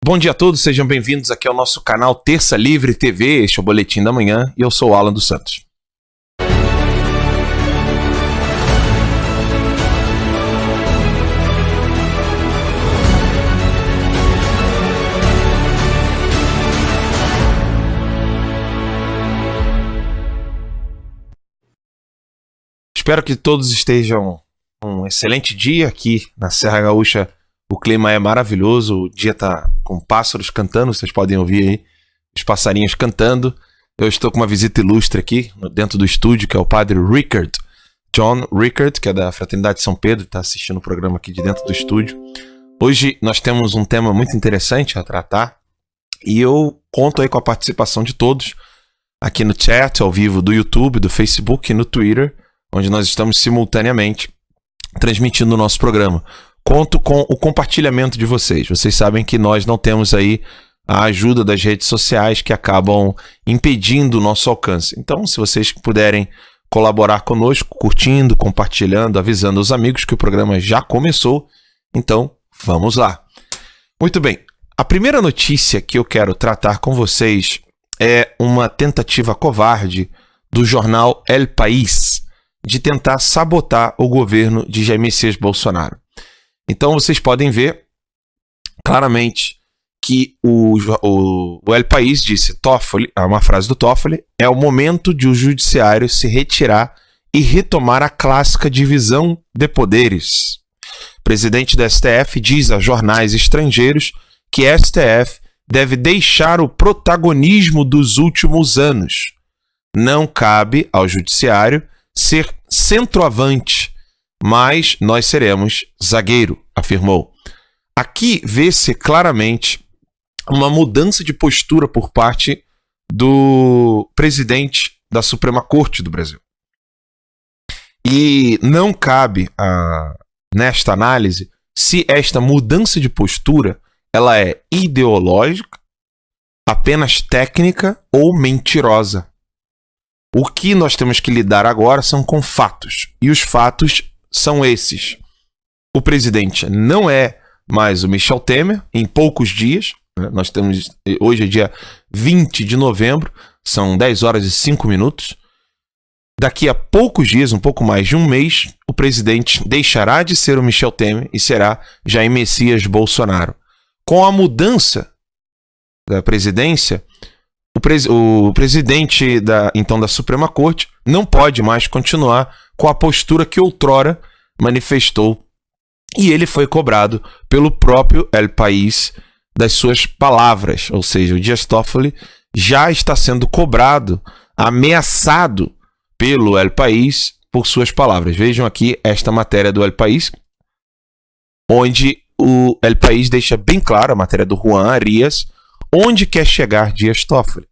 Bom dia a todos, sejam bem-vindos aqui ao nosso canal Terça Livre TV, este é o Boletim da Manhã e eu sou o Alan dos Santos. Espero que todos estejam um excelente dia aqui na Serra Gaúcha. O clima é maravilhoso, o dia tá com pássaros cantando, vocês podem ouvir aí os passarinhos cantando. Eu estou com uma visita ilustre aqui dentro do estúdio, que é o padre Rickard, John Rickard, que é da Fraternidade São Pedro, está assistindo o programa aqui de dentro do estúdio. Hoje nós temos um tema muito interessante a tratar e eu conto aí com a participação de todos aqui no chat, ao vivo do YouTube, do Facebook e no Twitter, onde nós estamos simultaneamente transmitindo o nosso programa. Conto com o compartilhamento de vocês. Vocês sabem que nós não temos aí a ajuda das redes sociais que acabam impedindo o nosso alcance. Então, se vocês puderem colaborar conosco, curtindo, compartilhando, avisando os amigos que o programa já começou, então vamos lá. Muito bem, a primeira notícia que eu quero tratar com vocês é uma tentativa covarde do jornal El País de tentar sabotar o governo de Jair Messias Bolsonaro. Então vocês podem ver claramente que o El País disse, Toffoli, uma frase do Toffoli, é o momento de o judiciário se retirar e retomar a clássica divisão de poderes. O presidente da STF diz a jornais estrangeiros que a STF deve deixar o protagonismo dos últimos anos. Não cabe ao judiciário ser centroavante, mas nós seremos zagueiro, afirmou. Aqui vê-se claramente uma mudança de postura por parte do presidente da Suprema Corte do Brasil. E não cabe nesta análise se esta mudança de postura ela é ideológica, apenas técnica ou mentirosa. O que nós temos que lidar agora são com fatos. E os fatos são esses. O presidente não é mais o Michel Temer, em poucos dias. Nós temos, hoje é dia 20 de novembro, são 10 horas e 5 minutos. Daqui a poucos dias, um pouco mais de um mês, o presidente deixará de ser o Michel Temer e será Jair Messias Bolsonaro. Com a mudança da presidência, o presidente da Suprema Corte não pode mais continuar com a postura que outrora manifestou e ele foi cobrado pelo próprio El País das suas palavras, ou seja, o Dias Toffoli já está sendo cobrado, ameaçado pelo El País por suas palavras. Vejam aqui esta matéria do El País, onde o El País deixa bem claro, a matéria do Juan Arias, onde quer chegar Dias Toffoli.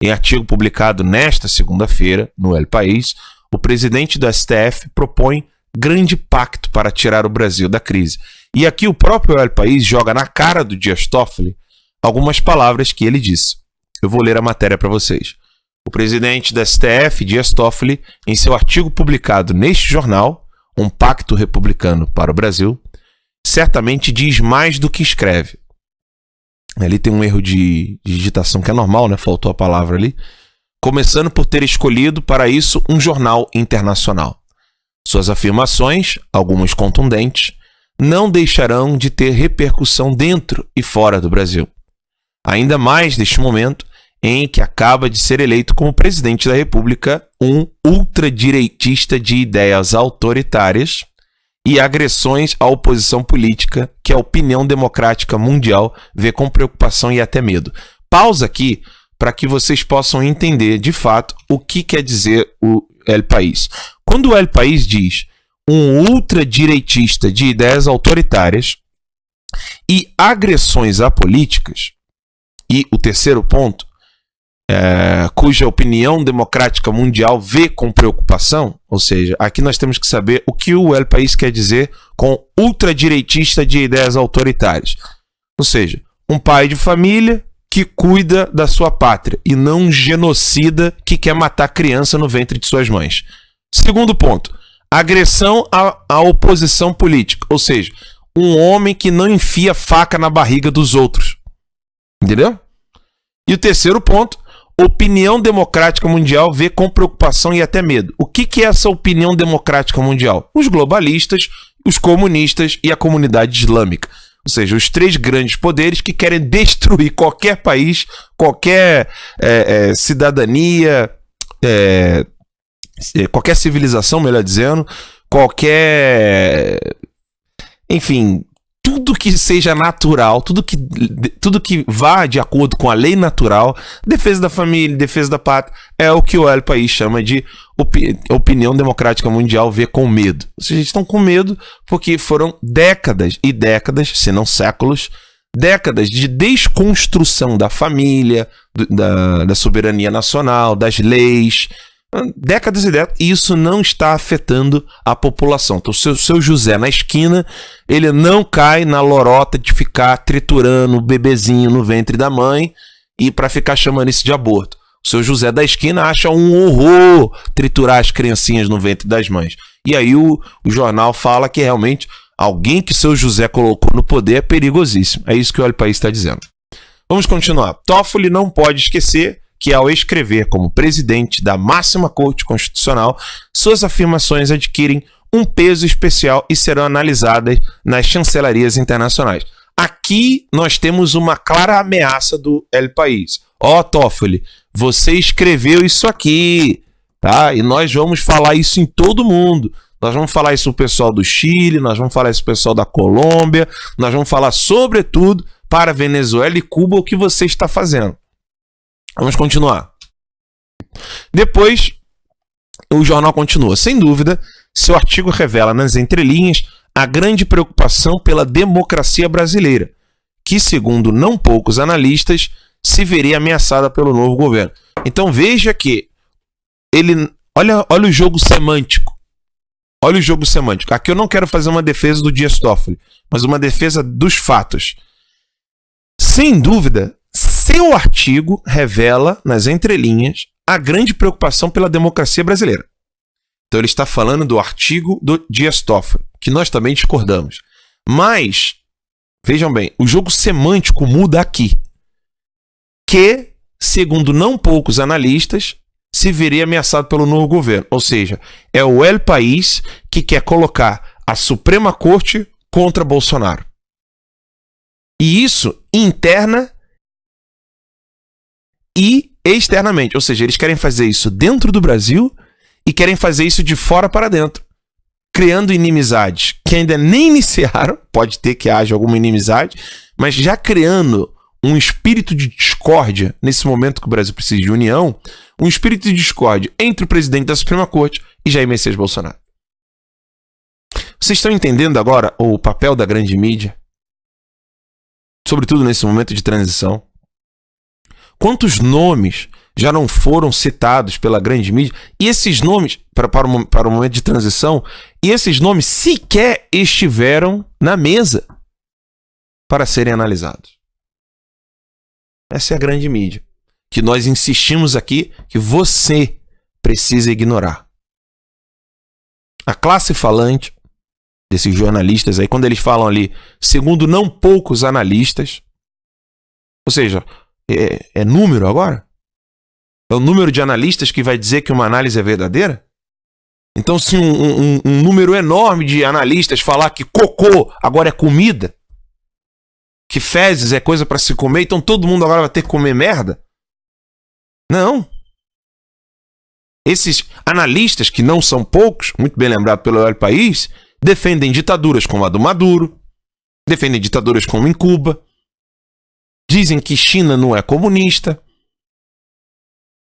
Em artigo publicado nesta segunda-feira, no El País, o presidente do STF propõe grande pacto para tirar o Brasil da crise. E aqui o próprio El País joga na cara do Dias Toffoli algumas palavras que ele disse. Eu vou ler a matéria para vocês. O presidente do STF, Dias Toffoli, em seu artigo publicado neste jornal, Um Pacto Republicano para o Brasil, certamente diz mais do que escreve. Ali tem um erro de digitação que é normal, né? Faltou a palavra ali. Começando por ter escolhido para isso um jornal internacional. Suas afirmações, algumas contundentes, não deixarão de ter repercussão dentro e fora do Brasil. Ainda mais neste momento em que acaba de ser eleito como presidente da República um ultradireitista de ideias autoritárias e agressões à oposição política que a opinião democrática mundial vê com preocupação e até medo. Pausa aqui para que vocês possam entender, de fato, o que quer dizer o El País. Quando o El País diz um ultradireitista de ideias autoritárias e agressões a políticas, e o terceiro ponto, cuja opinião democrática mundial vê com preocupação, ou seja, aqui nós temos que saber o que o El País quer dizer com ultradireitista de ideias autoritárias. Ou seja, um pai de família que cuida da sua pátria e não um genocida que quer matar criança no ventre de suas mães. Segundo ponto, agressão à oposição política, ou seja, um homem que não enfia faca na barriga dos outros. Entendeu? E o terceiro ponto, opinião democrática mundial vê com preocupação e até medo. O que é essa opinião democrática mundial? Os globalistas, os comunistas e a comunidade islâmica. Ou seja, os três grandes poderes que querem destruir qualquer país, qualquer cidadania, qualquer civilização, melhor dizendo, qualquer... Enfim, tudo que seja natural, tudo que vá de acordo com a lei natural, defesa da família, defesa da pátria, é o que o El País chama de opinião democrática mundial vê com medo. Ou seja, eles estão com medo porque foram décadas e décadas, se não séculos, décadas de desconstrução da família, da soberania nacional, das leis, décadas e décadas, e isso não está afetando a população. Então, o seu José na esquina, ele não cai na lorota de ficar triturando o bebezinho no ventre da mãe e para ficar chamando isso de aborto. O seu José da esquina acha um horror triturar as criancinhas no ventre das mães. E aí o jornal fala que realmente alguém que seu José colocou no poder é perigosíssimo. É isso que o El País está dizendo. Vamos continuar. Toffoli não pode esquecer que ao escrever como presidente da máxima corte constitucional, suas afirmações adquirem um peso especial e serão analisadas nas chancelarias internacionais. Aqui nós temos uma clara ameaça do El País. Toffoli, você escreveu isso aqui, tá? E nós vamos falar isso em todo mundo. Nós vamos falar isso pro pessoal do Chile, nós vamos falar isso pro pessoal da Colômbia, nós vamos falar sobretudo para Venezuela e Cuba o que você está fazendo. Vamos continuar. Depois, o jornal continua. Sem dúvida, seu artigo revela nas entrelinhas a grande preocupação pela democracia brasileira, que, segundo não poucos analistas, se veria ameaçada pelo novo governo. Então veja que olha o jogo semântico. Olha o jogo semântico. Aqui eu não quero fazer uma defesa do Dias Toffoli, mas uma defesa dos fatos. Sem dúvida, seu artigo revela nas entrelinhas a grande preocupação pela democracia brasileira. Então ele está falando do artigo do Dias Toffoli, que nós também discordamos. Mas, vejam bem, o jogo semântico muda aqui. Que, segundo não poucos analistas, se veria ameaçado pelo novo governo. Ou seja, é o El País que quer colocar a Suprema Corte contra Bolsonaro. E isso interna e externamente. Ou seja, eles querem fazer isso dentro do Brasil e querem fazer isso de fora para dentro, criando inimizades que ainda nem iniciaram, pode ter que haja alguma inimizade, mas já criando um espírito de discórdia, nesse momento que o Brasil precisa de união, um espírito de discórdia entre o presidente da Suprema Corte e Jair Messias Bolsonaro. Vocês estão entendendo agora o papel da grande mídia? Sobretudo nesse momento de transição. Quantos nomes já não foram citados pela grande mídia? E esses nomes, para o momento de transição, e esses nomes sequer estiveram na mesa para serem analisados. Essa é a grande mídia, que nós insistimos aqui que você precisa ignorar. A classe falante desses jornalistas aí, quando eles falam ali, segundo não poucos analistas, ou seja, é número agora? É o número de analistas que vai dizer que uma análise é verdadeira? Então, se um número enorme de analistas falar que cocô agora é comida, que fezes é coisa para se comer, então todo mundo agora vai ter que comer merda? Não. Esses analistas, que não são poucos, muito bem lembrado pelo El País, defendem ditaduras como a do Maduro, defendem ditaduras como em Cuba, dizem que China não é comunista,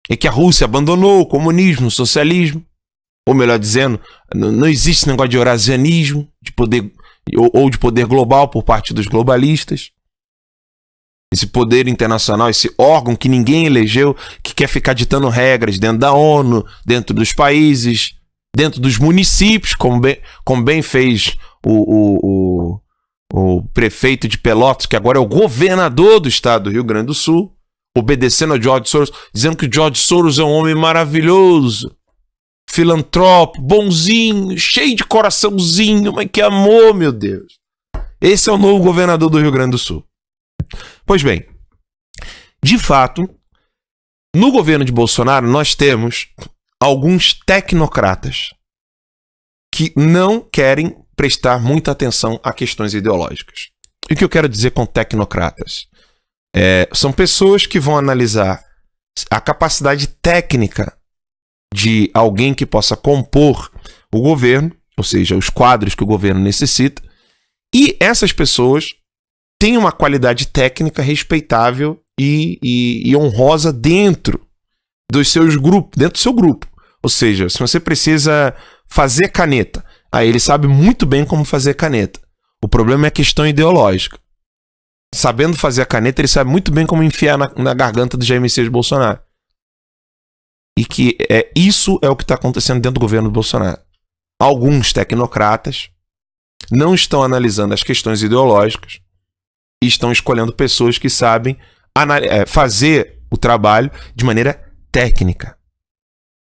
e que a Rússia abandonou o comunismo, o socialismo, ou melhor dizendo, não existe esse negócio de eurasianismo, de poder, ou de poder global por parte dos globalistas. Esse poder internacional, esse órgão que ninguém elegeu, que quer ficar ditando regras dentro da ONU, dentro dos países, dentro dos municípios, como bem fez o prefeito de Pelotas, que agora é o governador do estado do Rio Grande do Sul, obedecendo a George Soros, dizendo que George Soros é um homem maravilhoso, filantropo, bonzinho, cheio de coraçãozinho, mas que amor, meu Deus. Esse é o novo governador do Rio Grande do Sul. Pois bem, De fato, no governo de Bolsonaro, nós temos alguns tecnocratas que não querem prestar muita atenção a questões ideológicas. E o que eu quero dizer com tecnocratas? São pessoas que vão analisar a capacidade técnica de alguém que possa compor o governo, ou seja, os quadros que o governo necessita, e essas pessoas têm uma qualidade técnica respeitável e honrosa dentro dos seus grupos, dentro do seu grupo. Ou seja, se você precisa fazer caneta, aí ele sabe muito bem como fazer caneta. O problema é a questão ideológica. Sabendo fazer a caneta, ele sabe muito bem como enfiar na garganta do Jair Messias Bolsonaro. E que isso é o que está acontecendo dentro do governo do Bolsonaro. Alguns tecnocratas não estão analisando as questões ideológicas e estão escolhendo pessoas que sabem fazer o trabalho de maneira técnica.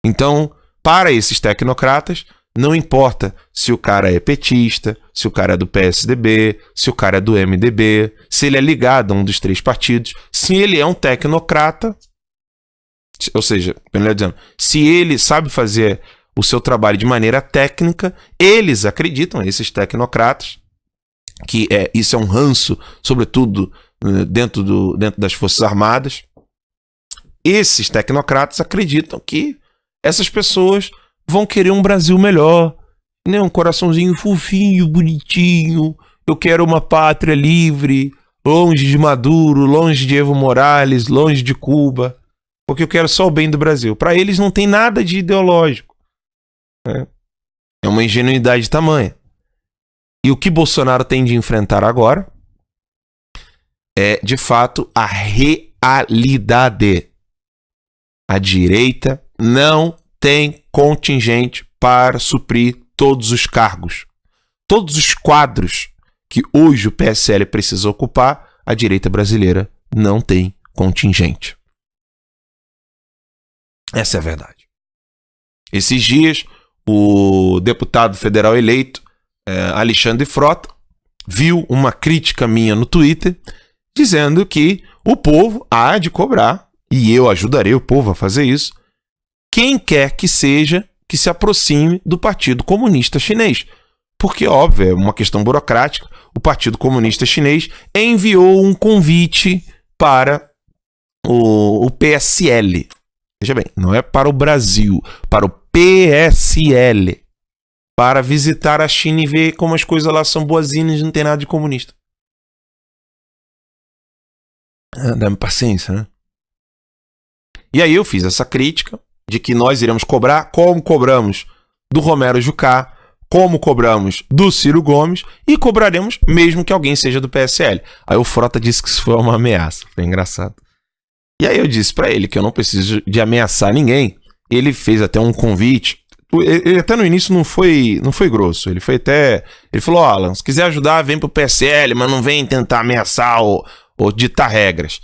Então, para esses tecnocratas, não importa se o cara é petista, se o cara é do PSDB, se o cara é do MDB, se ele é ligado a um dos 3 partidos, se ele é um tecnocrata, ou seja, melhor dizendo, se ele sabe fazer o seu trabalho de maneira técnica, eles acreditam, esses tecnocratas, que isso é um ranço, sobretudo dentro das Forças Armadas. Esses tecnocratas acreditam que essas pessoas vão querer um Brasil melhor, né? Um coraçãozinho fofinho, bonitinho. Eu quero uma pátria livre, longe de Maduro, longe de Evo Morales, longe de Cuba, porque eu quero só o bem do Brasil. Para eles não tem nada de ideológico. É uma ingenuidade tamanha. E o que Bolsonaro tem de enfrentar agora é, de fato, a realidade. A direita não tem contingente para suprir todos os cargos. Todos os quadros que hoje o PSL precisa ocupar, a direita brasileira não tem contingente. Essa é a verdade. Esses dias, o deputado federal eleito, Alexandre Frota, viu uma crítica minha no Twitter, dizendo que o povo há de cobrar, e eu ajudarei o povo a fazer isso, quem quer que seja que se aproxime do Partido Comunista Chinês. Porque, óbvio, é uma questão burocrática, o Partido Comunista Chinês enviou um convite para o PSL. Veja bem, não é para o Brasil, para o PSL. Para visitar a China e ver como as coisas lá são boazinhas e não tem nada de comunista. Dá-me paciência, né? E aí eu fiz essa crítica de que nós iremos cobrar como cobramos do Romero Jucá, como cobramos do Ciro Gomes e cobraremos mesmo que alguém seja do PSL. Aí o Frota disse que isso foi uma ameaça. Foi engraçado. E aí eu disse pra ele que eu não preciso de ameaçar ninguém. Ele fez até um convite. Ele até no início não foi grosso. Ele falou, Alan, se quiser ajudar, vem pro PSL, mas não vem tentar ameaçar ou ditar regras.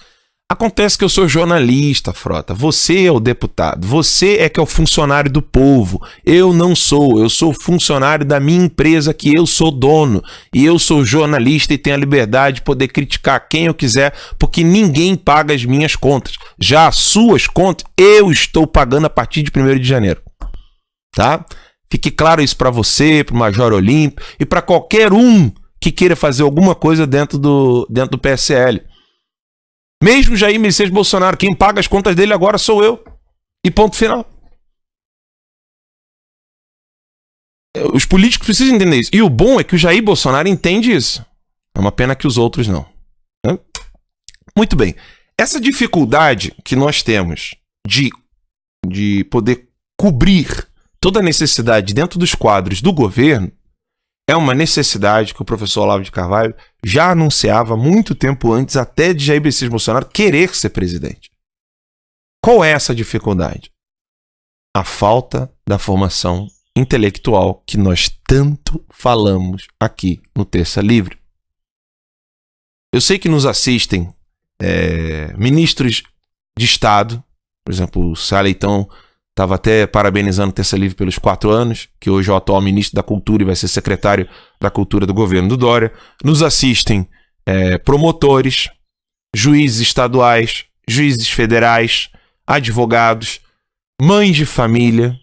Acontece que eu sou jornalista, Frota. Você é o deputado. Você é que é o funcionário do povo. Eu não sou. Eu sou funcionário da minha empresa que eu sou dono. E eu sou jornalista e tenho a liberdade de poder criticar quem eu quiser, porque ninguém paga as minhas contas. Já as suas contas, eu estou pagando a partir de 1º de janeiro. Tá? Fique claro isso para você, para o Major Olímpio e para qualquer um que queira fazer alguma coisa dentro do PSL. Mesmo Jair Messias Bolsonaro, quem paga as contas dele agora sou eu. E ponto final. Os políticos precisam entender isso. E o bom é que o Jair Bolsonaro entende isso. É uma pena que os outros não. Muito bem. Essa dificuldade que nós temos de poder cobrir toda a necessidade dentro dos quadros do governo é uma necessidade que o professor Olavo de Carvalho já anunciava muito tempo antes, até de Jair Messias Bolsonaro querer ser presidente. Qual é essa dificuldade? A falta da formação intelectual que nós tanto falamos aqui no Terça Livre. Eu sei que nos assistem ministros de Estado, por exemplo, o Sá Leitão estava até parabenizando o Terça Livre pelos 4 anos, que hoje é o atual ministro da Cultura e vai ser secretário da Cultura do governo do Dória. Nos assistem promotores, juízes estaduais, juízes federais, advogados, mães de família.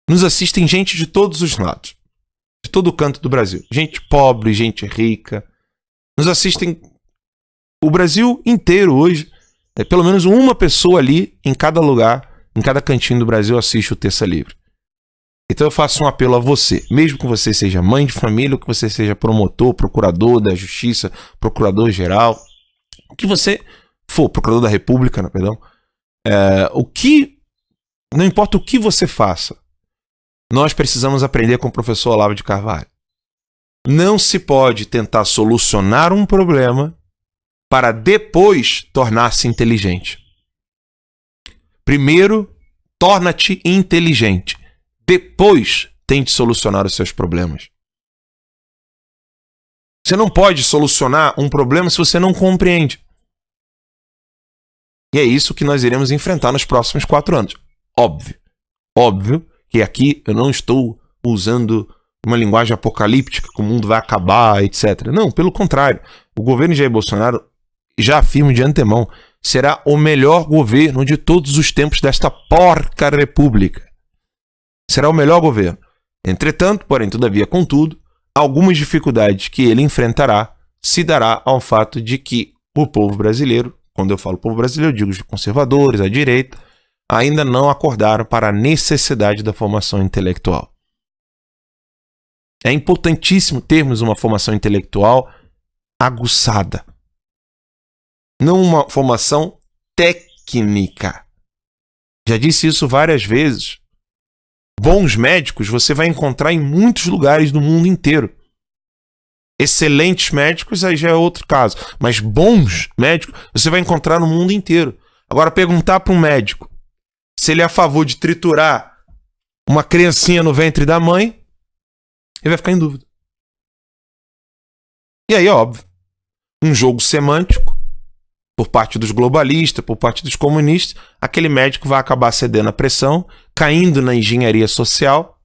Nos assistem gente de todos os lados, de todo canto do Brasil. Gente pobre, gente rica. Nos assistem o Brasil inteiro hoje. Pelo menos uma pessoa ali em cada lugar, em cada cantinho do Brasil assiste o Terça Livre. Então eu faço um apelo a você, mesmo que você seja mãe de família, ou que você seja promotor, procurador da Justiça, procurador-geral, o que você for, procurador da República, perdão, não importa o que você faça, nós precisamos aprender com o professor Olavo de Carvalho. Não se pode tentar solucionar um problema para depois tornar-se inteligente. Primeiro, torna-te inteligente. Depois, tente solucionar os seus problemas. Você não pode solucionar um problema se você não compreende. E é isso que nós iremos enfrentar nos próximos 4 anos. Óbvio que aqui eu não estou usando uma linguagem apocalíptica, que o mundo vai acabar, etc. Não, pelo contrário. O governo de Jair Bolsonaro, já afirmo de antemão, será o melhor governo de todos os tempos desta porca república. Será o melhor governo. Entretanto, porém, todavia, contudo, algumas dificuldades que ele enfrentará se dará ao fato de que o povo brasileiro, quando eu falo povo brasileiro, eu digo os conservadores, a direita, ainda não acordaram para a necessidade da formação intelectual. É importantíssimo termos uma formação intelectual aguçada. Não uma formação técnica. Já disse isso várias vezes. Bons médicos você vai encontrar em muitos lugares do mundo inteiro. Excelentes médicos, aí já é outro caso. Mas bons médicos você vai encontrar no mundo inteiro. Agora, perguntar para um médico se ele é a favor de triturar uma criancinha no ventre da mãe, ele vai ficar em dúvida. E aí, óbvio, um jogo semântico, por parte dos globalistas, por parte dos comunistas, aquele médico vai acabar cedendo à pressão, caindo na engenharia social,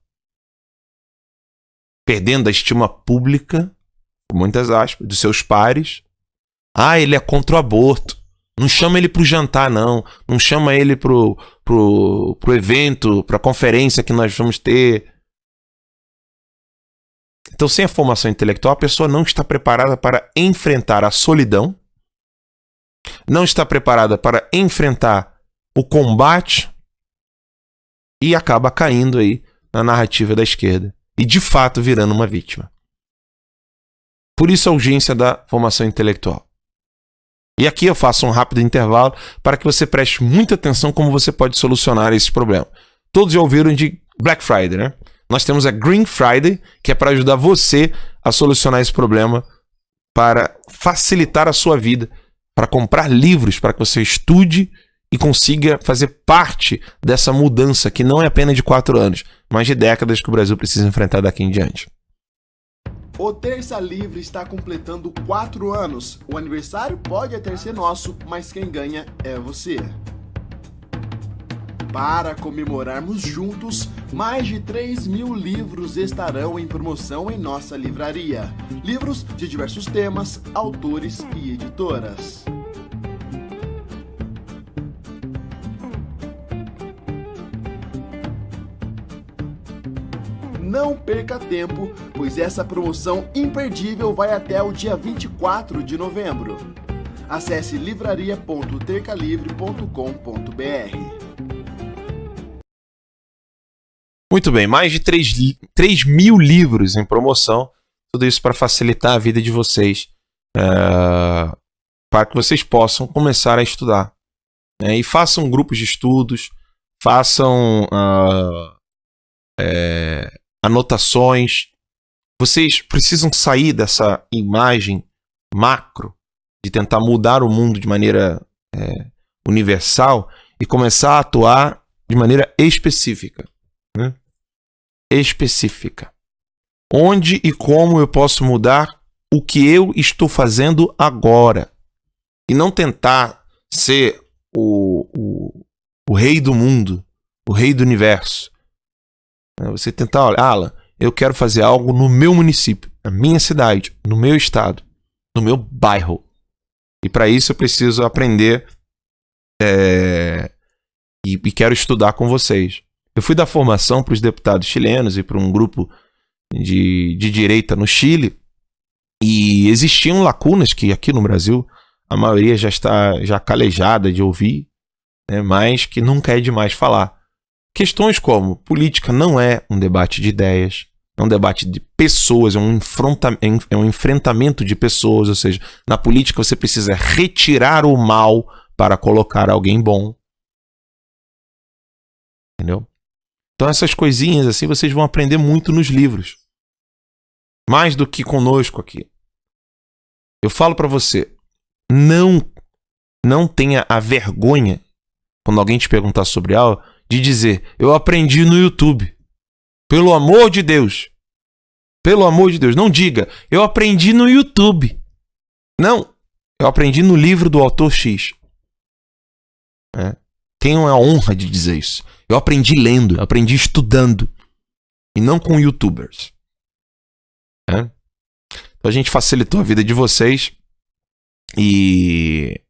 perdendo a estima pública, por muitas aspas, dos seus pares. Ah, ele é contra o aborto. Não chama ele pro jantar, não. Não chama ele pro evento, pra conferência que nós vamos ter. Então, sem a formação intelectual, a pessoa não está preparada para enfrentar a solidão, não está preparada para enfrentar o combate e acaba caindo aí na narrativa da esquerda e, de fato, virando uma vítima. Por isso a urgência da formação intelectual. E aqui eu faço um rápido intervalo para que você preste muita atenção como você pode solucionar esse problema. Todos já ouviram de Black Friday, né? Nós temos a Green Friday, que é para ajudar você a solucionar esse problema, para facilitar a sua vida, para comprar livros, para que você estude e consiga fazer parte dessa mudança, que não é apenas de 4 anos, mas de décadas que o Brasil precisa enfrentar daqui em diante. O Terça Livre está completando 4 anos. O aniversário pode até ser nosso, mas quem ganha é você. Para comemorarmos juntos, mais de 3.000 livros estarão em promoção em nossa livraria. Livros de diversos temas, autores e editoras. Não perca tempo, pois essa promoção imperdível vai até o dia 24 de novembro. Acesse livraria.tercalivre.com.br. Muito bem, mais de 3.000 livros em promoção. Tudo isso para facilitar a vida de vocês. Para que vocês possam começar a estudar. E façam grupos de estudos. Façam anotações. Vocês precisam sair dessa imagem macro de tentar mudar o mundo de maneira universal e começar a atuar de maneira específica. Específica. Onde e como eu posso mudar o que eu estou fazendo agora. E não tentar ser o rei do mundo, o rei do universo. Você tentar, olha, Alan, eu quero fazer algo no meu município, na minha cidade, no meu estado, no meu bairro. E para isso eu preciso aprender E quero estudar com vocês. Eu fui dar formação para os deputados chilenos e para um grupo de direita no Chile, e existiam lacunas que aqui no Brasil a maioria já está calejada de ouvir, né, mas que nunca é demais falar. Questões como política não é um debate de ideias, é um debate de pessoas, é um enfrentamento de pessoas, ou seja, na política você precisa retirar o mal para colocar alguém bom. Entendeu? Então essas coisinhas assim vocês vão aprender muito nos livros. Mais do que conosco aqui. Eu falo para você, não tenha a vergonha, quando alguém te perguntar sobre algo, de dizer, eu aprendi no YouTube. Pelo amor de Deus. Pelo amor de Deus. Não diga, eu aprendi no YouTube. Não, eu aprendi no livro do autor X. Tenham a honra de dizer isso. Eu aprendi lendo, eu aprendi estudando. E não com youtubers. Então a gente facilitou a vida de vocês. E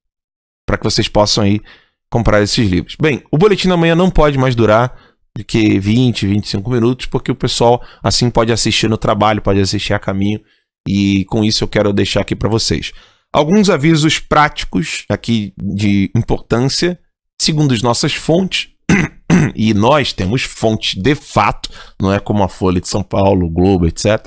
para que vocês possam aí comprar esses livros. Bem, o Boletim da Manhã não pode mais durar do que 20, 25 minutos, porque o pessoal assim pode assistir no trabalho, pode assistir a caminho. E com isso eu quero deixar aqui para vocês alguns avisos práticos aqui de importância, segundo as nossas fontes. E nós temos fontes de fato, não é como a Folha de São Paulo, o Globo, etc.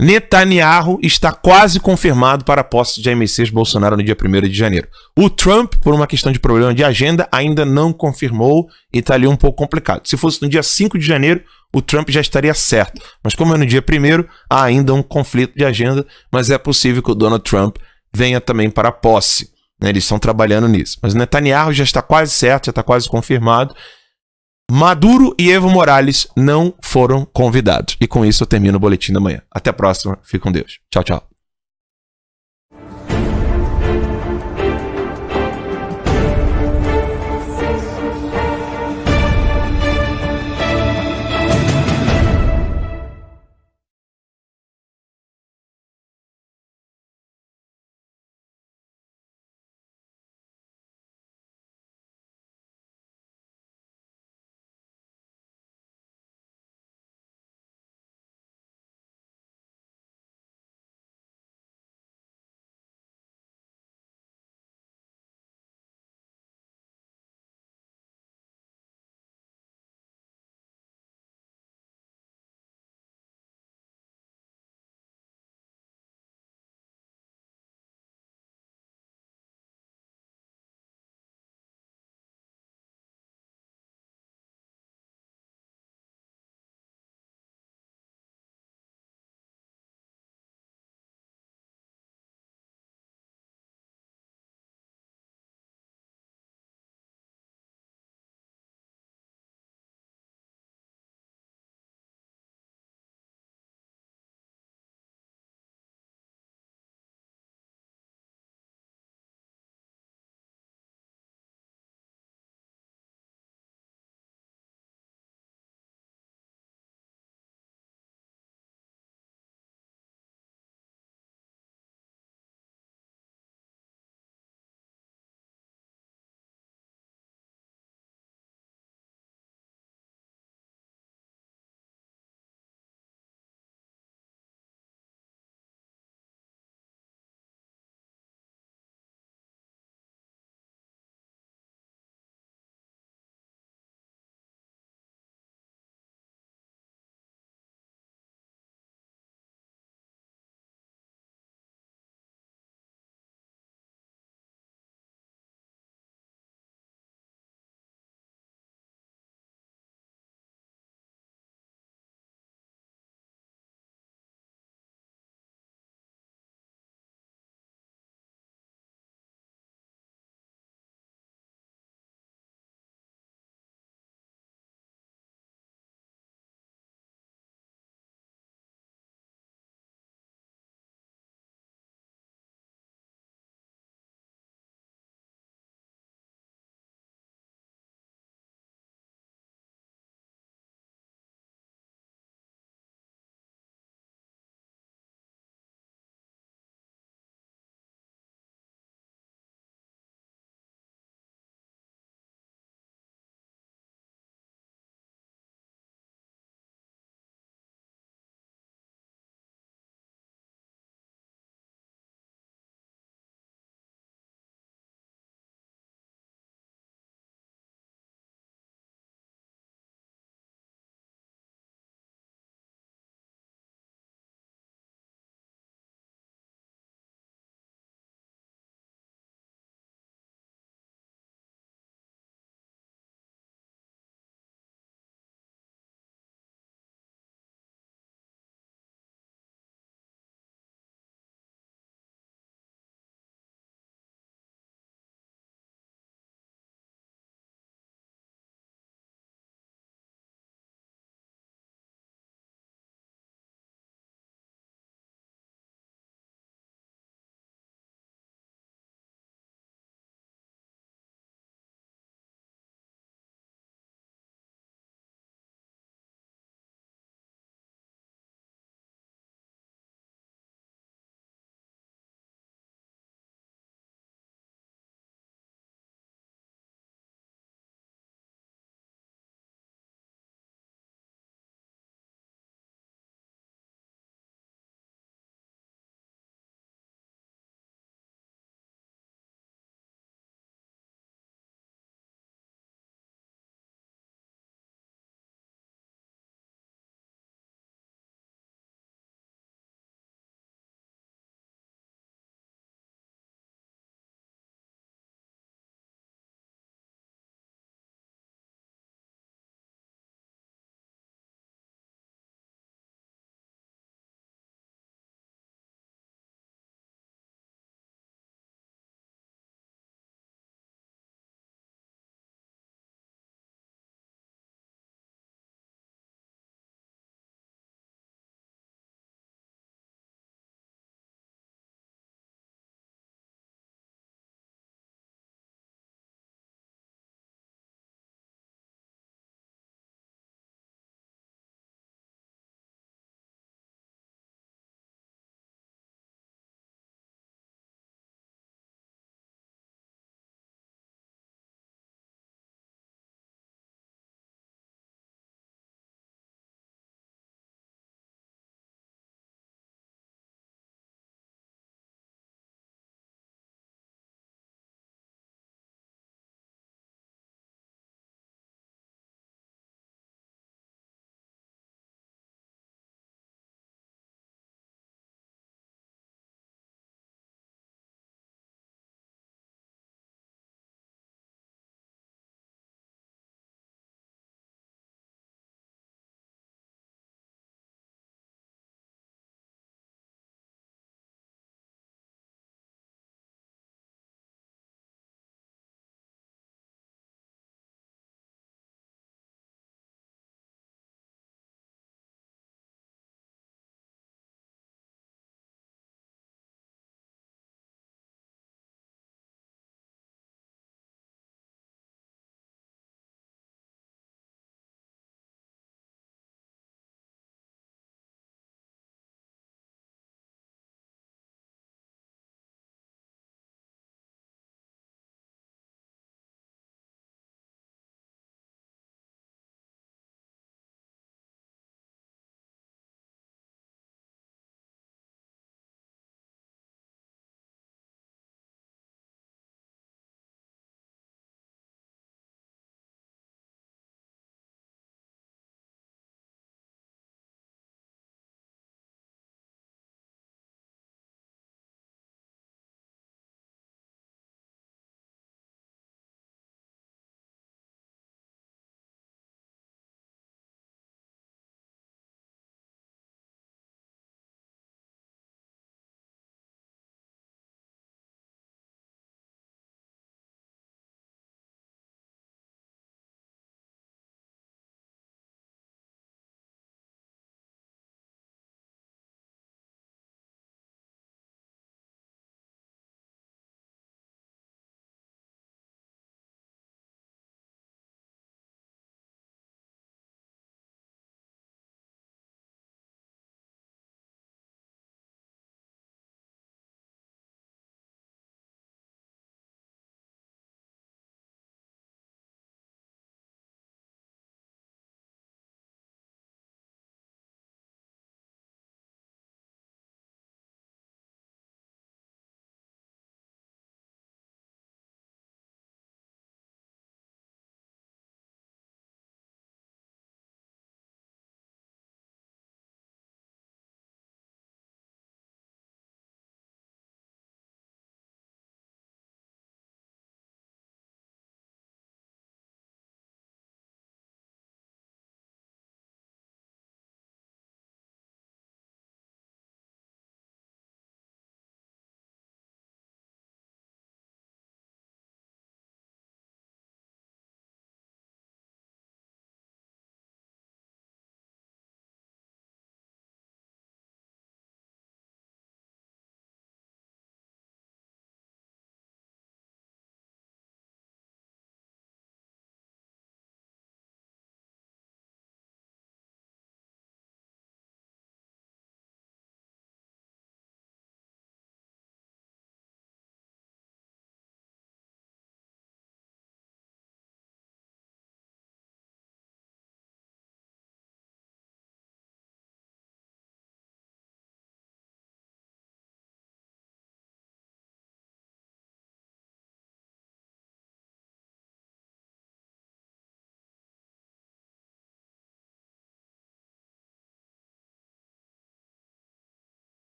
Netanyahu está quase confirmado para a posse de Jair Messias Bolsonaro no dia 1º de janeiro. O Trump, por uma questão de problema de agenda, ainda não confirmou e está ali um pouco complicado. Se fosse no dia 5 de janeiro, o Trump já estaria certo. Mas como é no dia 1º, há ainda um conflito de agenda, mas é possível que o Donald Trump venha também para a posse. Eles estão trabalhando nisso. Mas o Netanyahu já está quase certo, já está quase confirmado. Maduro e Evo Morales não foram convidados. E com isso eu termino o Boletim da Manhã. Até a próxima. Fique com Deus. Tchau, tchau.